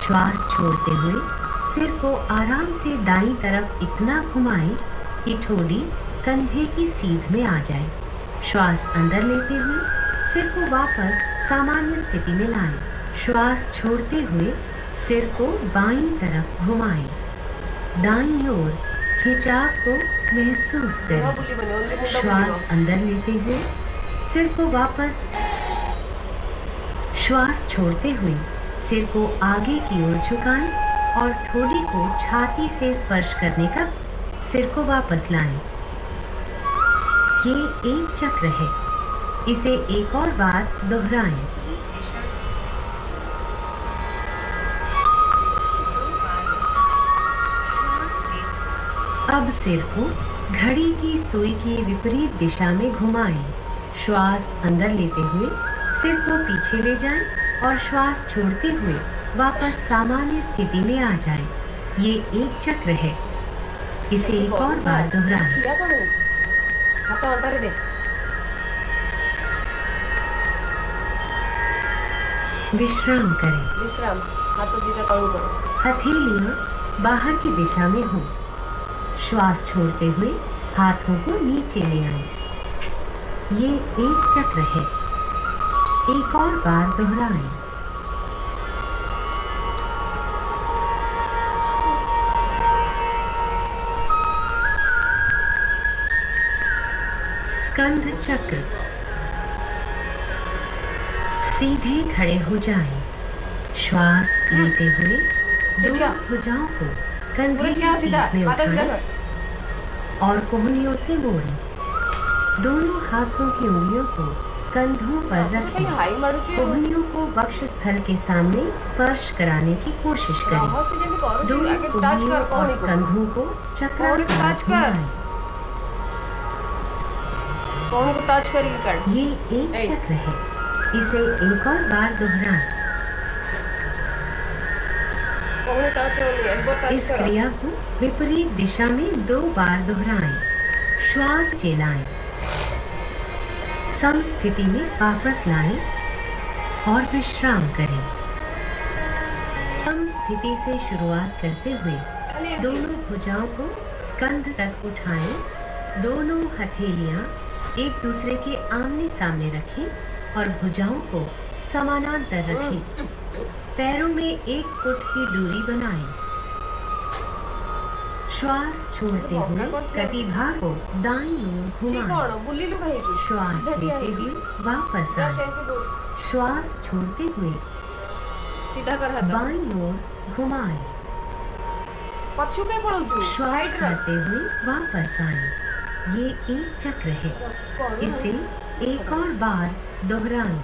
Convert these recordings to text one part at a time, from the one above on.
श्वास छोड़ते हुए सिर को आराम से दाईं तरफ इतना घुमाएं कि ठोड़ी कंधे की सीध में आ जाए। श्वास अंदर लेते हुए सिर को वापस सामान्य स्थिति में लाएं। श्वास छोड़ते हुए सिर को बाईं तरफ घुमाएं। दाईं ओर खिंचाव को महसूस करें। श्वास अंदर लेते हुए सिर को वापस, श्वास छोड़ते हुए सिर को आगे की ओर झुकाएं और ठोड़ी को छाती से स्पर्श करने का सिर को वापस लाएं। ये एक चक्र है। इसे एक और बार दोहराएं। अब सिर को घड़ी की सुई की विपरीत दिशा में घुमाएं। श्वास अंदर लेते हुए सिर को पीछे ले जाएं और श्वास छोड़ते हुए वापस सामान्य स्थिति में आ जाएं। ये एक चक्र है। इसे एक और बार दोहराएं। विश्राम करें। हथेलियां बाहर की दिशा में हों। श्वास छोड़ते हुए हाथों को नीचे ले आएं। ये एक चक्र है। एक और बार दोहराएं। स्कंध चक्र। सीधे खड़े हो जाएं। श्वास लेते हुए दोनों भुजाओं को कंधे की सीध में उठाएं और कोहनियों से मोड़ें। दोनों हाथों की उंगलियों को कंधों पर रखें। कोहनियों को वक्ष स्थल के सामने स्पर्श कराने की कोशिश करें। दोनों कोहनियों और कंधों को चक्राकार घुमाएं। ये एक चक्र है। इसे एक और बार दोहराएं। इस क्रिया को विपरीत दिशा में 2 बार दोहराएं। श्वास चलाएं। सम स्थिति में वापस लाएं और विश्राम करें। सम स्थिति से शुरुआत करते हुए दोनों भुजाओं को स्कंध तक उठाएं। दोनों हथेलियां एक दूसरे के आमने सामने रखें और भुजाओं को समानांतर रखें। पैरों में 1 फुट की दूरी बनाएं। श्वास छोड़ते हुए कटिभा को दाईं ओर घुमाएं। श्वास लेते हुए वापस आएं। श्वास छोड़ते हुए बाईं ओर घुमाएं। श्वास करते हुए वापस आएं। ये एक चक्र है। इसे एक और बार दोहराएं।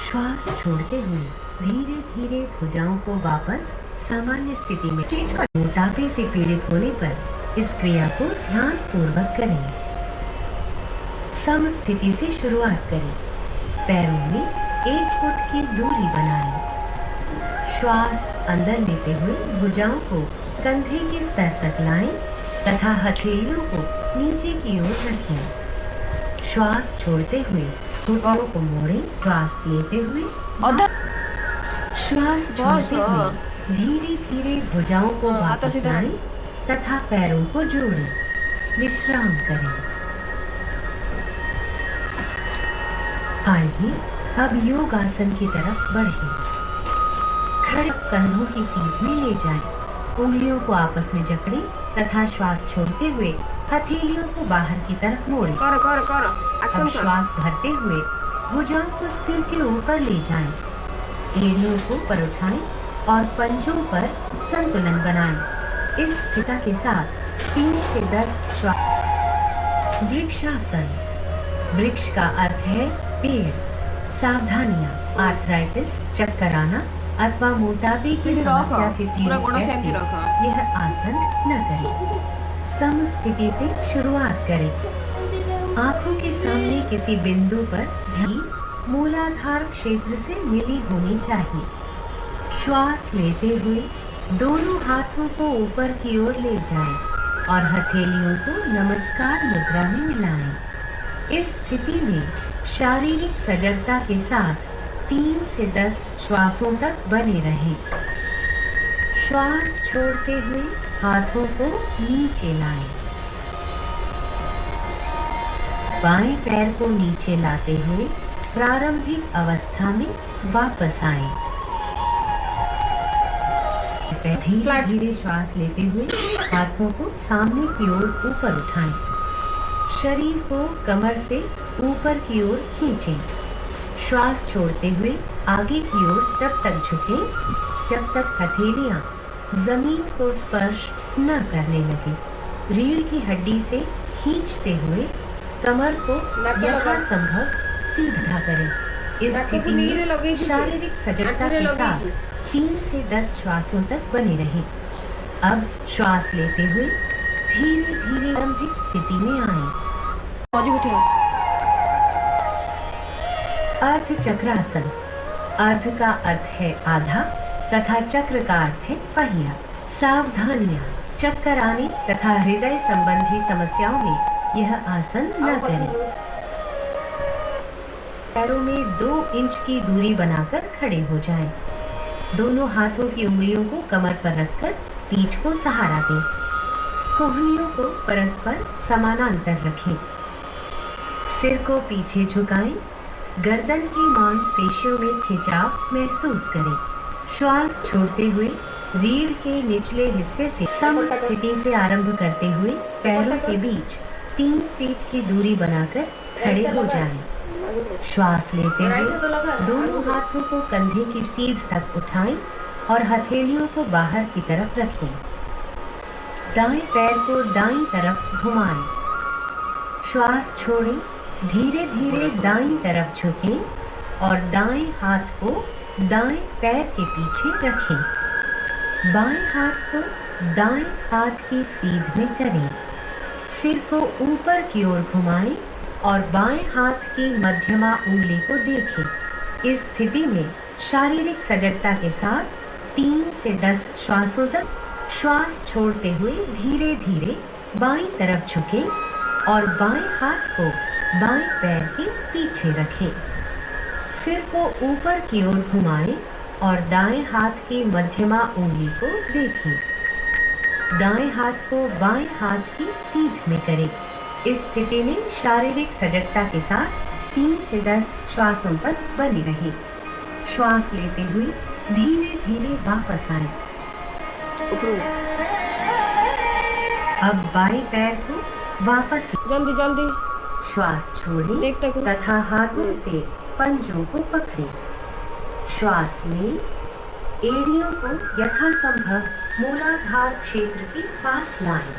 श्वास छोड़ते हुए धीरे धीरे भुजाओं को वापस सामान्य स्थिति में चेंज कर। मोटापे से पीड़ित होने पर इस क्रिया को ध्यानपूर्वक करें। सम स्थिति से शुरुआत करें। पैरों में 1 फुट की दूरी बनाएं। श्वास अंदर लेते हुए भुजाओं को कंधे के स्तर तक लाएं तथा हथेलियों को नीचे की ओर रखें। श्वास छोड़ते हुए घुटनों को मोड़ें। श्वास लेते हुए श्वास छोड़ते हुए धीरे धीरे भुजाओं को वापस लाएं तथा पैरों को जोड़ें। विश्राम करें। आइए अब योग आसन की तरफ बढ़ें। खड़े कंधों की सीध में ले जाएं। उंगलियों को आपस में जकड़ें तथा श्वास छोड़ते हुए हथेलियों को बाहर की तरफ मोड़ें। अब श्वास भरते हुए भुजाओं को सिर के ऊपर ले जाएं। एड़ियों को ऊपर उठाएं और पंजों पर संतुलन बनाएं। इस स्थिति के साथ 3 से 10 श्वास। वृक्षासन। वृक्ष का अर्थ है पेड़। सावधानियां, आर्थराइटिस, चक्कर आना अथवा मोटापे की समस्या से पीड़ित व्यक्ति यह आसन न करें। सम स्थिति से शुरुआत करें। आंखों के सामने किसी बिंदु पर ध्यान मूलाधार क्षेत्र से मिली होनी चाहिए। श्वास लेते हुए दोनों हाथों को ऊपर की ओर ले जाएं और हथेलियों को नमस्कार मुद्रा में मिलाएं। इस स्थिति में शारीरिक सजगता के साथ 3 से 10 श्वासों तक बने रहें। श्वास छोड़ते हुए हाथों को नीचे लाएं। बाएं पैर को नीचे लाते हुए प्रारंभिक अवस्था में वापस आएं। धीरे धीरे श्वास लेते हुए हाथों को सामने की ओर ऊपर उठाएं। शरीर को कमर से ऊपर की ओर खींचें। श्वास छोड़ते हुए आगे की ओर तब तक झुकें जब तक हथेलियां जमीन को स्पर्श न करने लगे। रीढ़ की हड्डी से खींचते हुए कमर को यथासंभव सीधा करें। इस स्थिति में शारीरिक सजगता के साथ 3 से 10 श्वासों तक बने रहें। अब श्वास लेते हुए धीरे धीरे प्रारंभिक स्थिति में आएं। अर्ध चक्रासन। अर्ध का अर्थ है आधा तथा चक्र का अर्थ है पहिया। सावधानियां। चक्कर आने तथा हृदय संबंधी समस्याओं में यह आसन न करें। पैरों में 2 इंच की दूरी बनाकर खड़े हो जाएं। दोनों हाथों की उंगलियों को कमर पर रखकर पीठ को सहारा दें। कोहनियों को परस्पर समानांतर रखें। सिर को पीछे झुकाएं। गर्दन की मांसपेशियों में खिंचाव महसूस करें। श्वास छोड़ते हुए रीढ़ के निचले हिस्से से समस्थिति से आरंभ करते हुए पैरों के बीच 3 फीट की दूरी बनाकर खड़े हो जाएं। श्वास लेते हुए दोनों हाथों को कंधे की सीध तक उठाएं और हथेलियों को बाहर की तरफ रखें। दाएं पैर को दाईं तरफ घुमाएं। श्वास छोड़ें। धीरे धीरे दाईं तरफ झुकें और दाएं हाथ को दाएं पैर के पीछे रखें। बाएं हाथ को दाएं हाथ की सीध में करें। सिर को ऊपर की ओर घुमाएं और बाएं हाथ की मध्यमा उंगली को देखें। इस स्थिति में शारीरिक सजगता के साथ 3 से 10 श्वासों तक श्वास छोड़ते हुए धीरे धीरे बाईं तरफ झुकें और बाएं हाथ को बाएं पैर के पीछे रखें। सिर को ऊपर की ओर घुमाएं और दाएं हाथ की मध्यमा उंगली को देखें। दाएं हाथ को बाएं हाथ की सीध में करें। इस स्थिति में शारीरिक सजगता के साथ 3 से 10 श्वासों तक बने रहें। श्वास लेते हुए धीरे धीरे वापस आएं। अब बाएं पैर को वापस जल्दी जल्दी श्वास छोड़ें तथा हाथों से पंजों को पकड़ें। श्वास में एड़ियों को यथासंभव मूलाधार क्षेत्र के पास लाएं।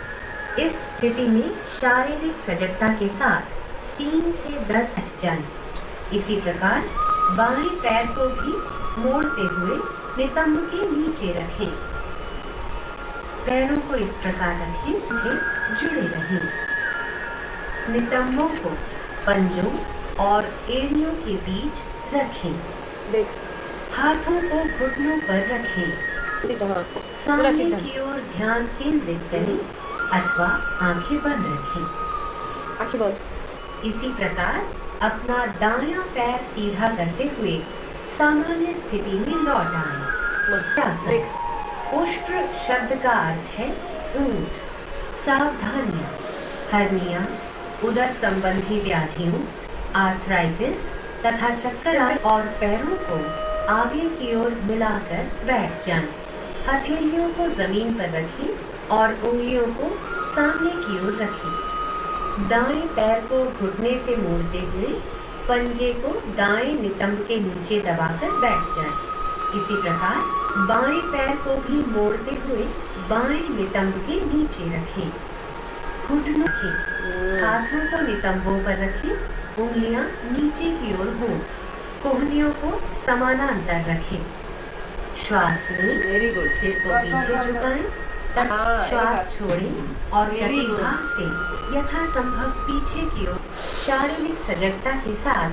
इस स्थिति में शारीरिक सजगता के साथ 3 से 10 हट जाएं। इसी प्रकार बाएं पैर को भी मोड़ते हुए नितंब के नीचे रखें। पैरों को इस प्रकार रखें कि जुड़े रहें। नितंबों को पंजों और एड़ियों के बीच रखें। हाथों को घुटनों पर रखें। सामने की ओर ध्यान केंद्रित करें अथवा आंखें बंद रखें। इसी प्रकार अपना दायां पैर सीधा करते हुए सामान्य स्थिति में लौट आएं। उष्ट्र शब्द का अर्थ है ऊंट। सावधानियां। हर्निया, उदर संबंधी व्याधियों, आर्थराइटिस तथा चक्कर और पैरों को आगे की ओर मिलाकर बैठ जाएं। हथेलियों को जमीन पर रखें और उंगलियों को सामने की ओर रखें। दाएं पैर को घुटने से मोड़ते हुए पंजे को दाएं नितंब के नीचे दबाकर बैठ जाएं। इसी प्रकार बाएं पैर को भी मोड़ते हुए बाएं नितंब के नीचे रखें। घुटनों रखें। हाथों को नितंबों पर रखें। उंगलियां नीचे की ओर हों। कोहनियों को समानांतर रखें। श्वास लें। सिर को पीछे झुकाएं। श्वास छोड़ें और प्रतिभाग से यथासंभव पीछे की ओर शारीरिक सजगता के साथ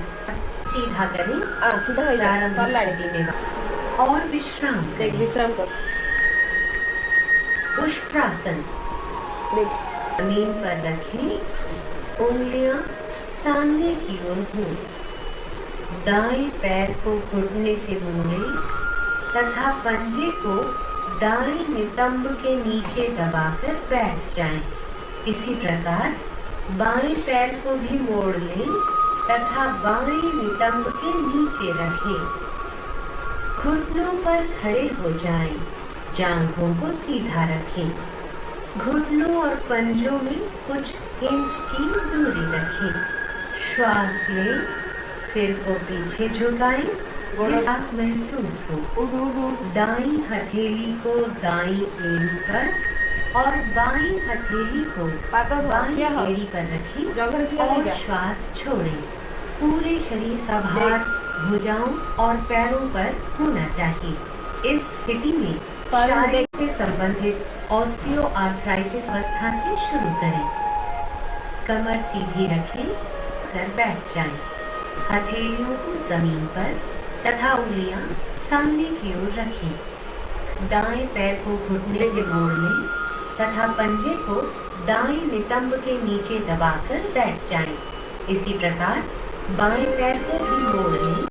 सीधा करें। प्रारंभिक स्थिति में और विश्राम करें। उष्ट्रासन। जमीन पर रखें, उंगलियां सामने की ओर हों। दाएं पैर को घुटने से मोड़ें तथा पंजे को दाएं नितंब के नीचे दबाकर बैठ जाएं। इसी प्रकार बाएं पैर को भी मोड़ लें तथा बाएं नितंब के नीचे रखें। घुटनों पर खड़े हो जाएं, जांघों को सीधा रखें। घुटनों और पंजों में कुछ इंच की दूरी रखें। श्वास लें, सिर को पीछे झुकाएं, साफ महसूस हो। दाईं हथेली को दाईं एड़ी पर और बाईं हथेली को बाईं एड़ी पर रखें और श्वास छोड़ें। पूरे शरीर का भार भुजाओं और पैरों पर होना चाहिए। इस स्थिति में शारीर से संबंधित ऑस्टियोआर्थराइटिस अवस्था से शुरू करें। कमर सीधी रखें, कर बैठ जाएं। हथेलियों को जमीन पर तथा उंगलियां सामने की ओर रखें। दाएं पैर को घुटने से मोड़ लें तथा पंजे को दाएं नितंब के नीचे दबाकर बैठ जाएं। इसी प्रकार बाएं पैर को भी मोड़ लें